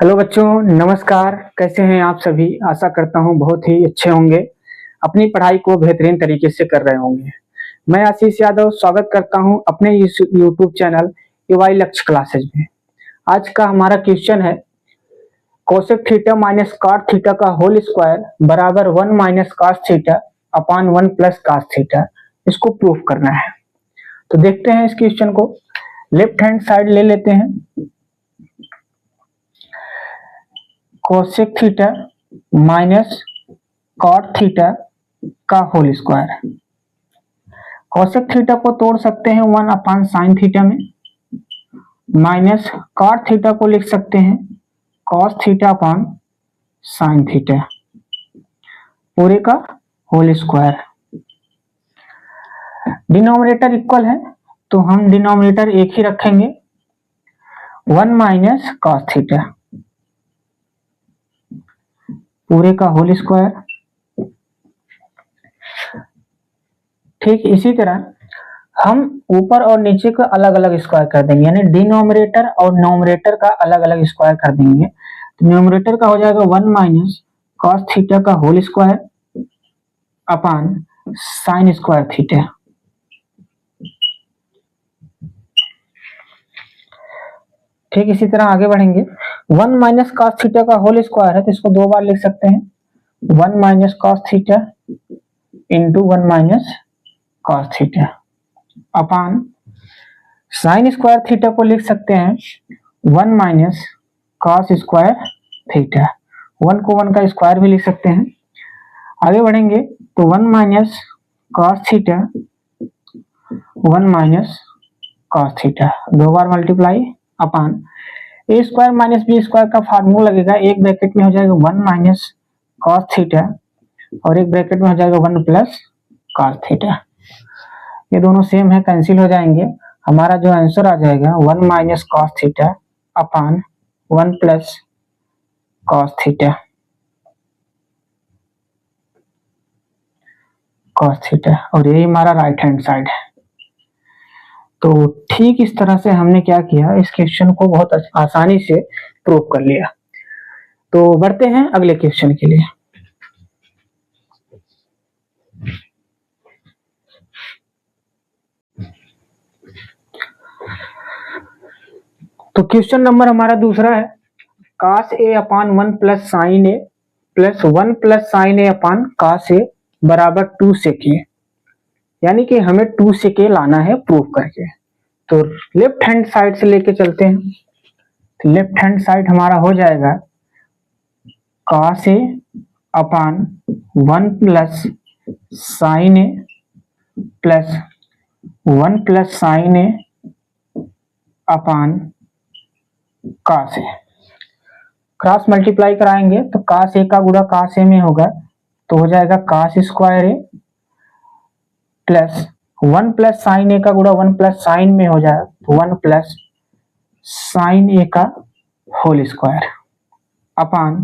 Hello बच्चों, नमस्कार। कैसे हैं आप सभी? आशा करता हूं बहुत ही अच्छे होंगे, अपनी पढ़ाई को बेहतरीन तरीके से कर रहे होंगे। मैं आशीष यादव स्वागत करता हूं अपने इस YouTube channel EY Lakshya classes में। आज का हमारा क्वेश्चन है cosec theta minus cot theta का होल स्क्वायर बराबर 1 minus cos theta upon 1 plus cos theta. इसको प्रूफ करना है। तो देखते हैं इस क्वेश्चन को। लेफ्ट हैंड साइड ले लेते हैं। Cosec theta minus cot theta का होल स्क्वायर। कोसेक थीटा को तोड़ सकते हैं 1 अपान साइन थीटा में, माइनस कॉट थीटा को लिख सकते हैं cos theta upon sine theta, पूरे का होल स्क्वायर। डिनोमिनेटर इक्वल है तो हम डिनोमिनेटर एक ही रखेंगे, 1 माइनस कॉस थीटा, पूरे का होल स्क्वायर। ठीक इसी तरह हम ऊपर और नीचे का अलग अलग स्क्वायर कर देंगे, यानी डिनोमिनेटर और नोमिनेटर का अलग अलग स्क्वायर कर देंगे। तो न्यूमरेटर का हो जाएगा 1 माइनस कॉस थीटा का whole square upon sine square theta. ठीक इसी तरह आगे बढ़ेंगे। 1 माइनस कॉस थीटा का होल स्क्वायर है तो इसको दो बार लिख सकते हैं, 1 minus cos theta into 1 minus cos theta upon sine square theta को लिख सकते हैं 1 माइनस कॉस स्क्वायर थीटा। 1 को 1 का स्क्वायर भी लिख सकते हैं। आगे बढ़ेंगे तो 1 minus cos theta 1 minus cos theta, दो बार मल्टीप्लाई अपान ए स्क्वायर माइनस बी स्क्वायर का फार्मूला लगेगा। एक ब्रैकेट में हो जाएगा 1 माइनस कॉस थीटा और एक ब्रैकेट में हो जाएगा 1 प्लस कॉस थीटा। ये दोनों सेम है, कैंसिल हो जाएंगे। हमारा जो आंसर आ जाएगा 1 minus cos theta upon 1 plus cos theta, cos theta, और यही हमारा राइट हैंड साइड है। तो ठीक इस तरह से हमने क्या किया, इस क्वेश्चन को बहुत आसानी से प्रूव कर लिया। तो बढ़ते हैं अगले क्वेश्चन के लिए। तो क्वेश्चन नंबर हमारा दूसरा है cos a upon 1 plus sine A plus 1 plus sine A upon cos a बराबर 2 sec a, यानी कि हमें 2 sec a लाना है प्रूव करके। तो लेफ्ट हैंड साइड से लेके चलते हैं। तो लेफ्ट हैंड साइड हमारा हो जाएगा cos a upon 1 plus sine A plus 1 plus sine A upon cos a। Cross multiply कराएंगे तो cos a का गुणा cos a में होगा तो हो जाएगा cos square a plus 1 plus sine a का गुणा 1 प्लस साइन में हो जाएगा तो 1 प्लस साइन a का होल स्क्वायर अपान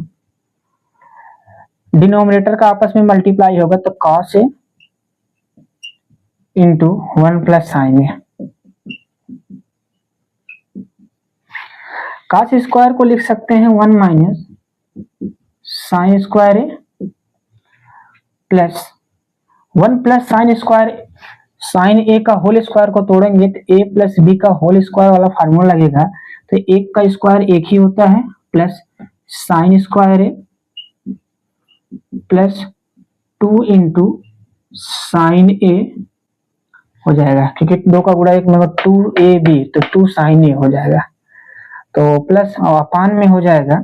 डिनोमिनेटर का आपस में मल्टीप्लाई होगा तो cos a into 1 plus sine a। cos square को लिख सकते हैं 1 minus sine square A plus 1 plus sine square, sine A का होल स्क्वायर को तोड़ेंगे तो ए प्लस बी का होल स्क्वायर वाला फार्मूला लगेगा। तो एक का स्क्वायर एक ही होता है, plus sine square A plus 2 into sine ए हो जाएगा, क्योंकि दो का गुणा एक में 2ab तो 2 साइन ए हो जाएगा। तो प्लस अपान में हो जाएगा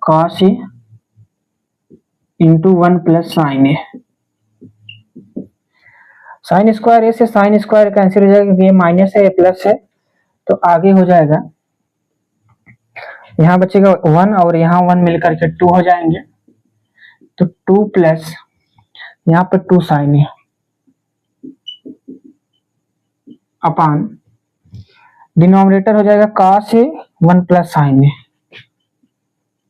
cos a into 1 plus sine A. Sine square A से साइन स्क्वायर कैंसिल हो जाएगा क्योंकि ये माइनस है, ये प्लस है। तो आगे हो जाएगा, यहाँ बचेगा 1 और यहाँ 1 मिलकर के 2 हो जाएंगे। तो 2 प्लस यहाँ पर 2 साइन ए अपान डिनोमिनेटर हो जाएगा cos a 1 plus sine A,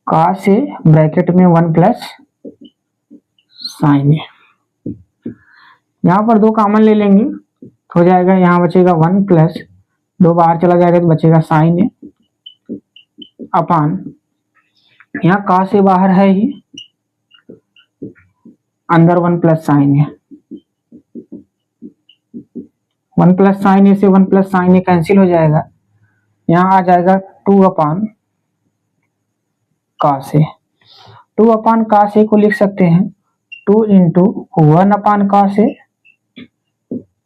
cos a bracket में 1 प्लस साइन ए। यहाँ पर दो कॉमन ले लेंगे हो जाएगा, यहाँ बचेगा 1 प्लस 2 बाहर चला जाएगा तो बचेगा साइन ए अपान, यहाँ cos ए बाहर है ही, अंदर 1 प्लस साइन ए, 1 प्लस साइन ए से 1 प्लस साइन ए कैंसिल हो जाएगा, यहाँ आ जाएगा 2 अपान cos ए। 2 अपान cos ए को लिख सकते हैं 2 इंटू 1 अपान cos ए,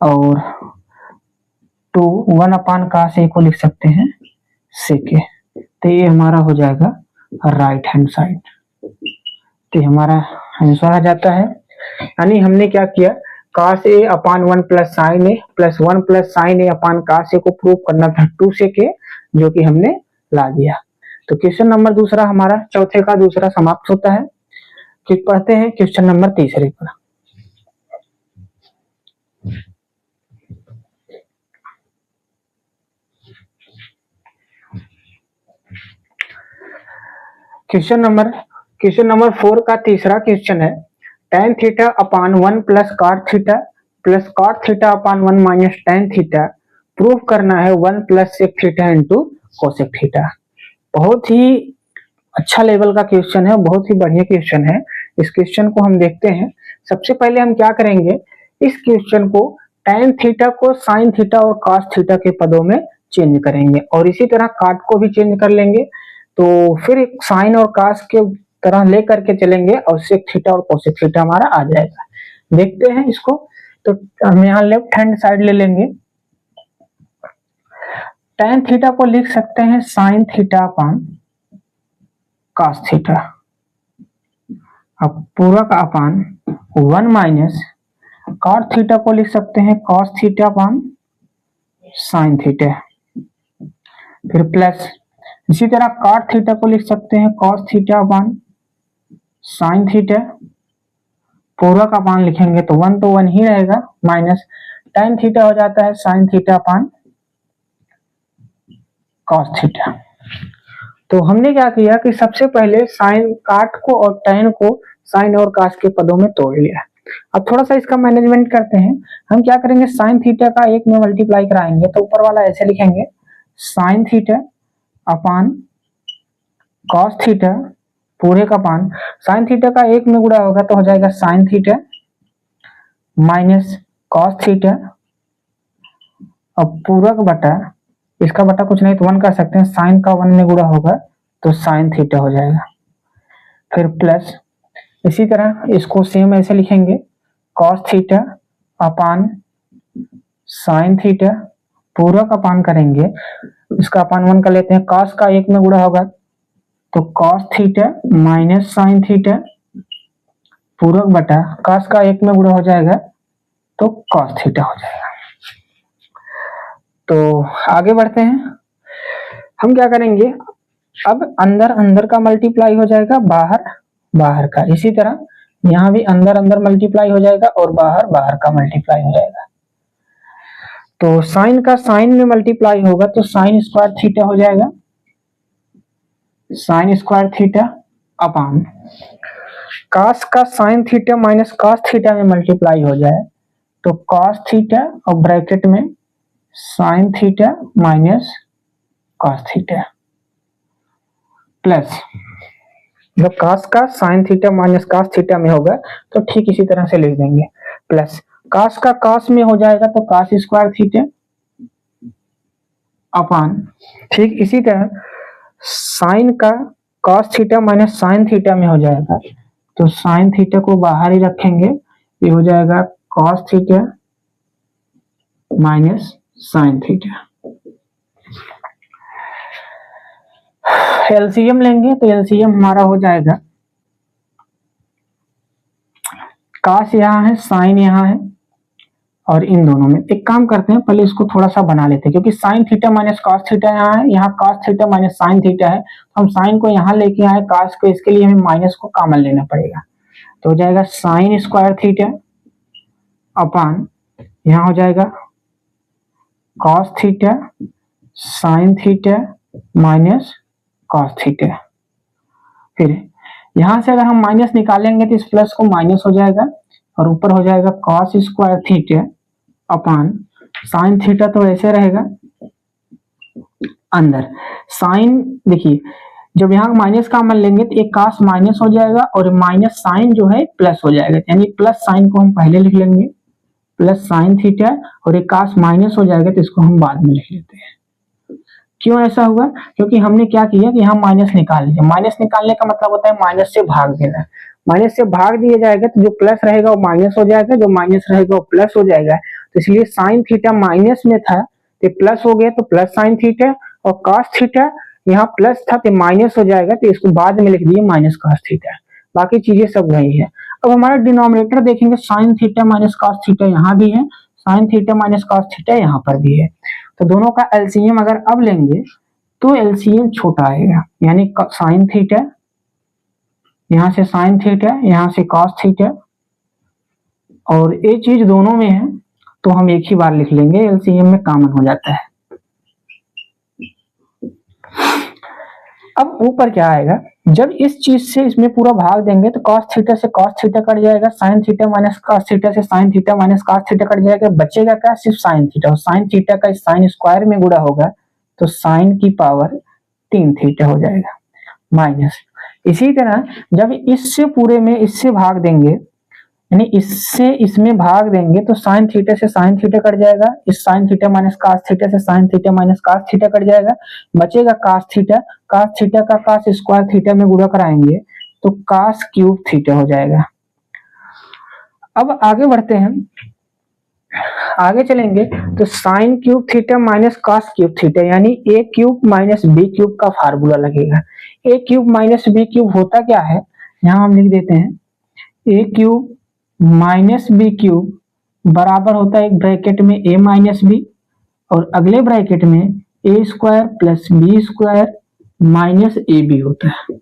और 2 1 अपान cos ए को लिख सकते हैं sec ए। तो ये हमारा हो जाएगा राइट हैंड साइड। तो हमारा आंसर आ जाता है, यानी हमने क्या किया, cos ए अपान 1 प्लस साइन ए प्लस 1 प्लस साइन ए अपान cos ए को प्रूव करना था 2 sec ए, जो कि हमने ला दिया। तो क्वेश्चन नंबर दूसरा हमारा चौथे का दूसरा समाप्त होता है। पढ़ते हैं क्वेश्चन नंबर तीसरे पर। क्वेश्चन नंबर 4 का तीसरा क्वेश्चन है, tan theta upon 1 plus cot theta upon 1 minus tan theta prove करना है 1 plus sec theta into cosec theta. बहुत ही अच्छा लेवल का क्वेश्चन है, बहुत ही बढ़िया क्वेश्चन है। इस क्वेश्चन को हम देखते हैं। सबसे पहले हम क्या करेंगे, इस क्वेश्चन को tan थीटा को sin थीटा और cos थीटा के पदों में चेंज करेंगे, और इसी तरह काट को भी चेंज कर लेंगे। तो फिर साइन और cos के तरह ले करके चलेंगे और sec थीटा और cosec थीटा हमारा आ जाएगा। देखते हैं इसको। तो हम यहाँ लेफ्ट हैंड साइड ले लेंगे। tan थीटा को लिख सकते हैं sin theta upon cos theta, अब पूरा का अपान 1 माइनस cot थीटा को लिख सकते हैं cos थीटा अपान sin थीटा, फिर प्लस इसी तरह cot थीटा को लिख सकते हैं cos थीटा अपान sin थीटा, पूरा का अपान लिखेंगे तो 1 तो 1 ही रहेगा, माइनस tan थीटा हो जाता है sin theta upon cos theta. तो हमने क्या किया कि सबसे पहले साइन काट को और tan को साइन और cos के पदों में तोड़ लिया। अब थोड़ा सा इसका मैनेजमेंट करते हैं। हम क्या करेंगे, साइन थीटा का 1 में मल्टीप्लाई कराएंगे, तो ऊपर वाला ऐसे लिखेंगे sine theta upon cos theta पूरे का अपान साइन थीटा का 1 में गुणा होगा तो हो जाएगा sine theta minus cos theta, अब पूरा का बटा, इसका बटा कुछ नहीं तो 1 कर सकते हैं, साइन का 1 में गुणा होगा तो साइन थीटा हो जाएगा, फिर प्लस इसी तरह इसको सेम ऐसे लिखेंगे cos theta upon sine theta, पूरा का अपान करेंगे, इसका अपान 1 कर लेते हैं, cos का 1 में गुणा होगा तो cos theta minus sine theta, पूरक बटा cos का 1 में गुणा हो जाएगा तो cos थीटा हो जाएगा। तो आगे बढ़ते हैं। हम क्या करेंगे, अब अंदर अंदर का मल्टीप्लाई हो जाएगा, बाहर बाहर का, इसी तरह यहाँ भी अंदर अंदर मल्टीप्लाई हो जाएगा और बाहर बाहर का मल्टीप्लाई हो जाएगा। तो साइन का साइन में मल्टीप्लाई होगा तो साइन स्क्वायर थीटा हो जाएगा, साइन स्क्वायर थीटा अपान cos का sign theta minus cos theta में मल्टीप्लाई हो जाए तो cos थीटा और ब्रैकेट में sign theta minus cos theta, plus जब cos का sign theta minus cos theta में होगा तो ठीक इसी तरह से लिख देंगे, प्लस cos का cos में हो जाएगा तो cos स्क्वायर थीटा अपान ठीक इसी तरह साइन का cos theta minus sine theta में हो जाएगा तो साइन थीटा को बाहर ही रखेंगे, ये हो जाएगा cos theta minus sine theta. LCM लेंगे तो एलसीएम हमारा हो जाएगा, cos यहाँ है साइन यहाँ है और इन दोनों में एक काम करते हैं, पहले इसको थोड़ा सा बना लेते हैं, क्योंकि sign theta minus cos theta यहाँ है, यहाँ cos theta minus sine theta है, तो हम साइन को यहाँ लेके आए cos को, इसके लिए हमें माइनस को कॉमन लेना पड़ेगा, तो हो जाएगा साइन स्क्वायर थीटा अपान यहाँ हो जाएगा cos theta sine theta minus cos theta. फिर यहाँ से अगर हम माइनस निकालेंगे तो इस प्लस को माइनस हो जाएगा और ऊपर हो जाएगा cos square theta upon sine theta तो ऐसे रहेगा, अंदर साइन देखिए जब यहाँ माइनस का मान लेंगे तो एक कास माइनस हो जाएगा और माइनस साइन जो है प्लस हो जाएगा, यानी प्लस साइन को हम पहले लिख लेंगे, प्लस साइन थीटा, और एक कास माइनस हो जाएगा तो इसको हम बाद में लिख लेते हैं। क्यों ऐसा हुआ? क्योंकि हमने क्या किया कि यहाँ माइनस निकाल लिया। माइनस निकालने का मतलब होता है माइनस से भाग देना। माइनस से भाग दिया जाएगा तो जो प्लस रहेगा वो माइनस हो जाएगा, जो माइनस रहेगा वो प्लस हो जाएगा। तो इसलिए साइन थीटा माइनस में था तो प्लस हो गया, तो प्लस साइन थीटा, और कॉस थीटा यहाँ प्लस था तो माइनस हो जाएगा, तो इसको बाद में लिख दिए माइनस कॉस थीटा। बाकी चीजें सब वही है। अब हमारा डिनोमिनेटर देखेंगे, sign theta minus cos theta यहाँ भी है, sign theta minus cos theta यहाँ पर भी है। तो दोनों का एलसीएम अगर अब लेंगे तो एलसीएम छोटा आएगा, यानी साइन थीटा, यहाँ से साइन थीटा, यहाँ से कॉस थीटा, और ये चीज दोनों में है तो हम एक ही बार लिख लेंगे, एलसीएम में कॉमन हो जाता है। अब ऊपर क्या आएगा, जब इस चीज से इसमें पूरा भाग देंगे तो कॉस थीटा से कॉस थीटा कट जाएगा, sine theta minus cos theta से sine theta minus cos theta cut जाएगा, बचेगा क्या? सिर्फ साइन थीटा। साइन थीटा का साइन स्क्वायर में गुणा होगा तो साइन की पावर 3 थीटा हो जाएगा माइनस। इसी तरह जब इससे पूरे में इससे भाग देंगे, यानी इससे इसमें भाग देंगे तो साइन थीटा से साइन थीटा कट जाएगा, इस sine theta minus cos theta से sine theta minus cos theta cut जाएगा, बचेगा कॉस थीटा। कॉस थीटा का कॉस स्क्वायर थीटा में गुणा कराएंगे तो कॉस क्यूब थीटा हो जाएगा। अब आगे बढ़ते हैं, आगे चलेंगे तो sign cube theta minus cos cube theta, यानी ए क्यूब माइनस बी क्यूब का फार्मूला लगेगा। ए क्यूब माइनस बी क्यूब होता क्या है, यहाँ हम लिख देते हैं, ए क्यूब माइनस बी क्यूब बराबर होता है एक ब्रैकेट में ए माइनस बी और अगले ब्रैकेट में A square plus B square minus A B होता है।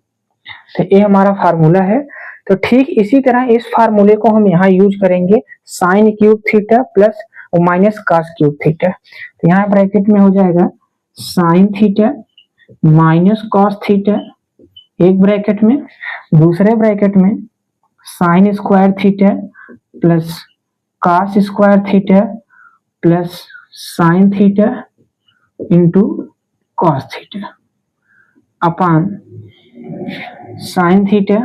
तो ये हमारा फार्मूला है। तो ठीक इसी तरह इस फार्मूले को हम यहाँ यूज करेंगे, साइन क्यूब थीटा प्लस और माइनस कॉस क्यूब थीटा। तो यहाँ ब्रैकेट में हो जाएगा sine theta minus cos theta एक ब्रैकेट में, दूसरे ब्रैकेट में sign square theta plus cos square theta plus sign theta into cos theta upon sine theta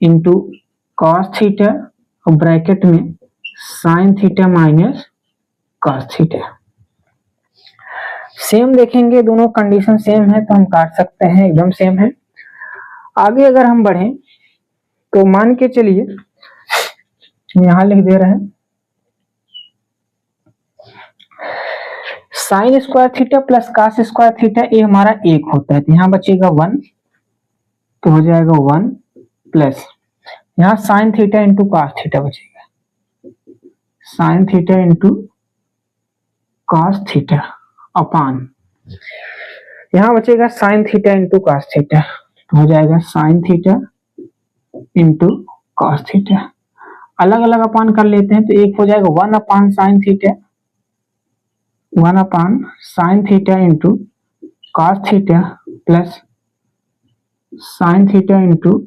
into cos theta और ब्रैकेट में sign theta minus cos theta. Same देखेंगे, दोनों condition same है तो हम काट सकते हैं, एकदम सेम है। आगे अगर हम बढ़ें तो मान के चलिए यहां लिख दे रहे हैं sign square theta plus cos square theta, ये हमारा एक होता है तो यहाँ बचेगा 1, तो हो जाएगा 1 प्लस यहाँ sine theta into cos theta बचेगा, sine theta into cos theta upon यहाँ बचेगा sine theta into cos theta, तो हो जाएगा sine theta into cos theta. अलग अलग अपान कर लेते हैं तो एक हो जाएगा 1 upon sine theta, 1 upon sine theta into cos theta plus sign theta into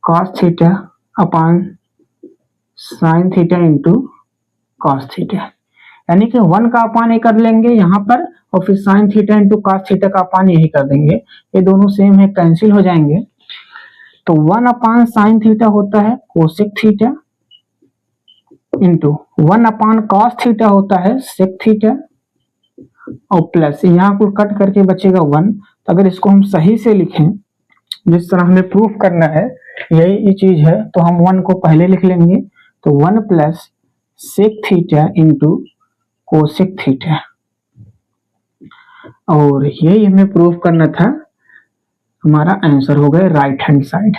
cos theta upon sine theta into cos theta, यानी कि 1 का अपान ये कर लेंगे यहाँ पर और फिर sine theta into cos theta का अपान यही कर देंगे, ये दोनों सेम है कैंसिल हो जाएंगे। तो 1 अपान साइन थीटा होता है कोसेक थीटा इंटू 1 अपान कॉस थीटा होता है सेक थीटा और प्लस यहाँ को कट करके बचेगा 1। तो अगर इसको हम सही से लिखें जिस तरह हमें प्रूफ करना है यही चीज है तो हम 1 को पहले लिख लेंगे, तो 1 plus sec theta into cosec theta, और यही हमें प्रूफ करना था, हमारा आंसर हो गया राइट हैंड साइड।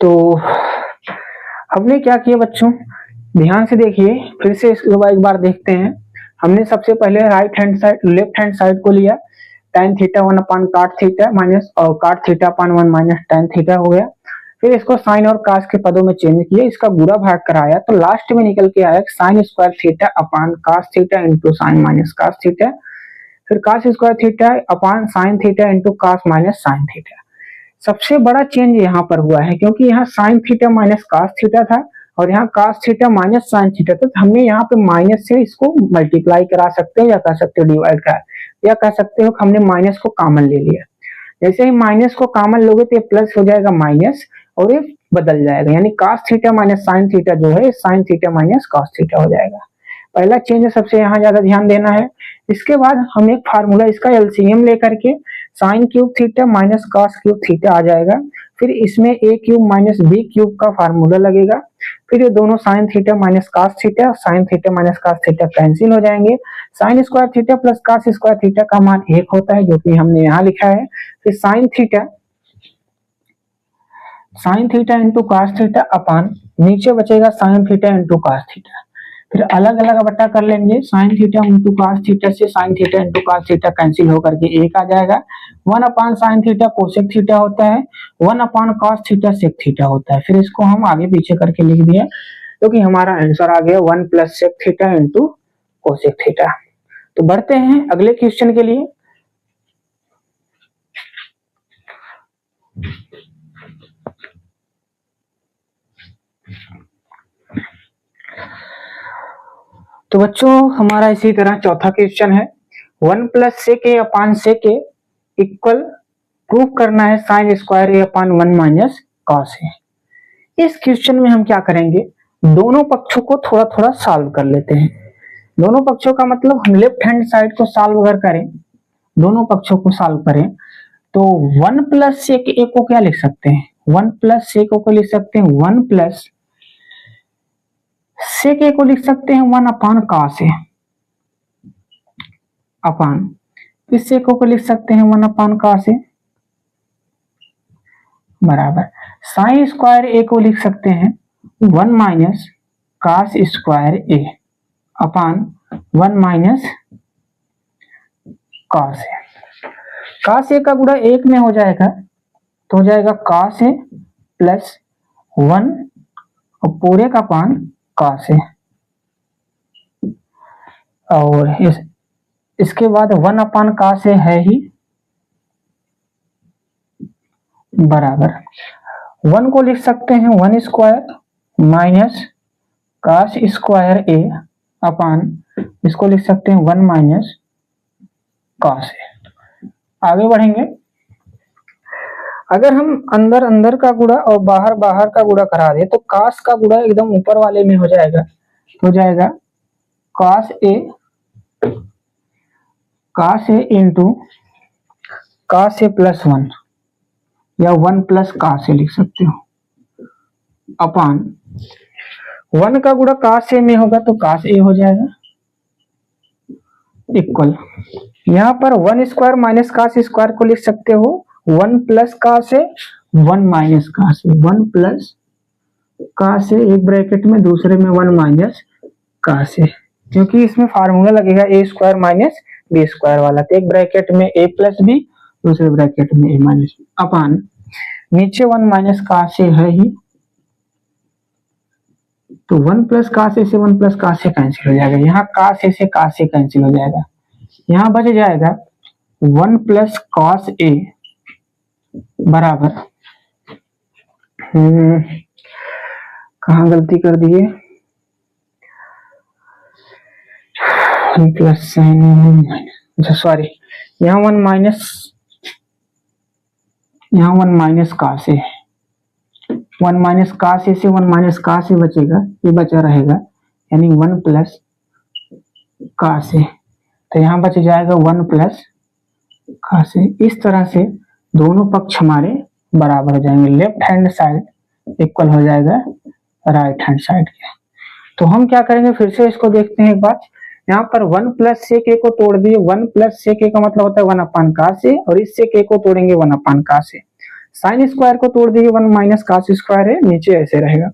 तो हमने क्या किया बच्चों, ध्यान से देखिए, फिर से इसको एक बार देखते हैं। हमने सबसे पहले right hand side left hand side को लिया, tan थीटा 1 अपान काट थीटा माइनस और काट theta upon 1 minus tan theta हो गया। फिर इसको साइन और कास के पदों में चेंज किया, इसका बुरा भाग कराया तो लास्ट में निकल के आया sine square theta upon cos theta into sine minus cos theta, फिर cos square theta upon sine theta into cos minus sine theta. सबसे बड़ा चेंज यहाँ पर हुआ है क्योंकि यहाँ sine theta minus cos theta था और यहाँ cos theta minus sine theta था, तो हमने यहाँ पे माइनस से इसको मल्टीप्लाई करा सकते हैं या कर सकते हैं डिवाइड करा, या कह सकते हो कि हमने माइनस को कॉमन ले लिया। जैसे ही माइनस को कॉमन लोगे तो ये प्लस हो जाएगा माइनस और ये बदल जाएगा, यानी cos theta minus sine theta जो है sign theta minus cos theta हो जाएगा। पहला चेंज सबसे यहाँ ज्यादा ध्यान देना है। इसके बाद हम एक फार्मूला इसका एलसीएम लेकर के sine cube theta minus cos cube theta आ जाएगा, फिर इसमें a cube minus b cube का फार्मूला लगेगा, फिर ये दोनों sine theta minus cos theta sine theta minus cos theta cancel हो जाएंगे। Sine square theta plus cos square theta का मान 1 होता है जो कि हमने यहाँ लिखा है। फिर sine theta into cos theta upon नीचे बचेगा sine theta into cos theta, फिर अलग अलग बट्टा कर लेंगे। Sine theta into cos theta से sine theta into cos theta cancel होकर के 1 आ जाएगा। 1 upon sine theta cosec theta होता है, 1 upon cos theta sec theta होता है। फिर इसको हम आगे पीछे करके लिख दिया क्योंकि तो हमारा आंसर आ गया 1 plus sec theta into cosec theta. तो बढ़ते हैं अगले क्वेश्चन के लिए। तो बच्चों हमारा इसी तरह चौथा क्वेश्चन है 1 प्लस सेक ए अपान सेक ए इक्वल प्रूफ करना है sign square A upon 1 minus cos A. इस क्वेश्चन में हम क्या करेंगे, दोनों पक्षों को थोड़ा थोड़ा सॉल्व कर लेते हैं। दोनों पक्षों का मतलब हम लेफ्ट हैंड साइड को सॉल्व अगर करें, दोनों पक्षों को सॉल्व करें तो 1 प्लस सेक ए को क्या लिख सकते हैं, 1 प्लस सेक को लिख सकते हैं 1 प्लस सेक ए को लिख सकते हैं 1 अपान कॉस ए अपान इस सेक को लिख सकते हैं 1 अपान कॉस ए बराबर साइन स्क्वायर ए को लिख सकते हैं 1 minus cos square A upon 1 minus cos A. Cos A का गुणा 1 में हो जाएगा तो हो जाएगा कॉस ए प्लस 1 और पूरे का अपान कॉस ए, और इसके बाद 1 अपान कॉस ए है ही बराबर 1 को लिख सकते हैं 1 स्क्वायर माइनस कॉस स्क्वायर ए अपान इसको लिख सकते हैं 1 माइनस कॉस ए। आगे बढ़ेंगे, अगर हम अंदर अंदर का गुणा और बाहर बाहर का गुणा करा दे तो कॉस का गुणा एकदम ऊपर वाले में हो जाएगा cos A into cos A plus 1 या 1 प्लस कॉस ए लिख सकते हो अपान 1 का गुणा कॉस ए में होगा तो कॉस ए हो जाएगा इक्वल यहाँ पर 1 स्क्वायर माइनस कॉस स्क्वायर को लिख सकते हो 1 plus cos A 1 minus cos A, 1 plus cos A एक ब्रैकेट में दूसरे में 1 माइनस कॉस ए, क्योंकि इसमें फार्मूला लगेगा ए स्क्वायर माइनस बी स्क्वायर वाला, तो एक ब्रैकेट में ए प्लस बी दूसरे ब्रैकेट में ए माइनस अपान नीचे 1 माइनस कॉस ए है ही तो 1 प्लस कॉस ए से 1 प्लस कॉस ए कैंसिल हो जाएगा, यहाँ कॉस ए से कॉस ए कैंसिल हो जाएगा, यहाँ बच जाएगा 1 प्लस कॉस ए बराबर कहाँ गलती कर दिए 1 प्लस साइन सॉरी यहाँ 1 minus cos A 1 minus cos A से 1 माइनस कॉस ए बचेगा, ये बचा रहेगा यानी 1 प्लस कॉस ए, तो यहाँ बच जाएगा 1 प्लस कॉस ए। इस तरह से दोनों पक्ष हमारे बराबर हो जाएंगे, लेफ्ट हैंड साइड इक्वल हो जाएगा राइट हैंड साइड के। तो हम क्या करेंगे फिर से इसको देखते हैं एक बार, यहाँ पर 1 प्लस सेक ए को तोड़ दिए, 1 प्लस सेक ए का मतलब होता है 1 अपान कॉस ए और इस सेक ए को तोड़ेंगे 1 अपान कॉस ए, साइन स्क्वायर को तोड़ दिए 1 माइनस कॉस स्क्वायर है, नीचे ऐसे रहेगा,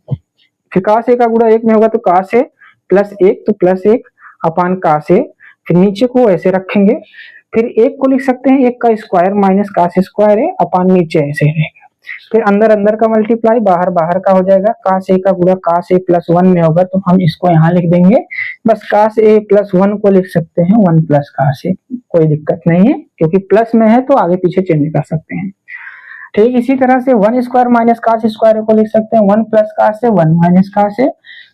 फिर कॉस ए का गुणा 1 में होगा तो कॉस ए प्लस 1 तो प्लस 1 अपान कॉस ए, फिर नीचे को ऐसे रखेंगे, फिर 1 को लिख सकते हैं 1 का स्क्वायर माइनस कॉस स्क्वायर है अपान नीचे ऐसे रहेगा, फिर अंदर अंदर का मल्टीप्लाई बाहर बाहर का हो जाएगा, कॉस ए का गुणा कॉस ए प्लस 1 में होगा तो हम इसको यहाँ लिख देंगे, बस कॉस ए प्लस 1 को लिख सकते हैं 1 प्लस कॉस ए, कोई दिक्कत नहीं है क्योंकि प्लस में है तो आगे पीछे चेंज कर सकते हैं। ठीक इसी तरह से 1 स्क्वायर माइनस कॉस स्क्वायर को लिख सकते हैं 1 plus cos A 1 minus cos A,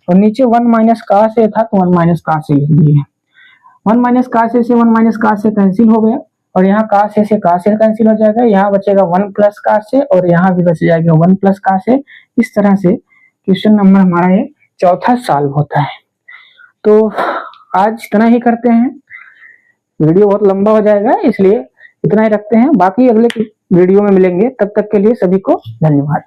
और नीचे 1 माइनस कॉस ए था तो 1 माइनस कॉस ए लिख दिए। 1 माइनस काश ए से 1 माइनस काश ए कैंसिल हो गया और यहाँ काश ए से काश ए कैंसिल हो जाएगा, यहाँ बचेगा 1 प्लस काश ए और यहाँ भी बच जाएगा 1 प्लस काश ए। इस तरह से क्वेश्चन नंबर हमारा ये चौथा सॉल्व होता है। तो आज इतना ही करते हैं, वीडियो बहुत लंबा हो जाएगा इसलिए इतना ही रखते हैं, बाकी अगले वीडियो में मिलेंगे, तब तक के लिए सभी को धन्यवाद।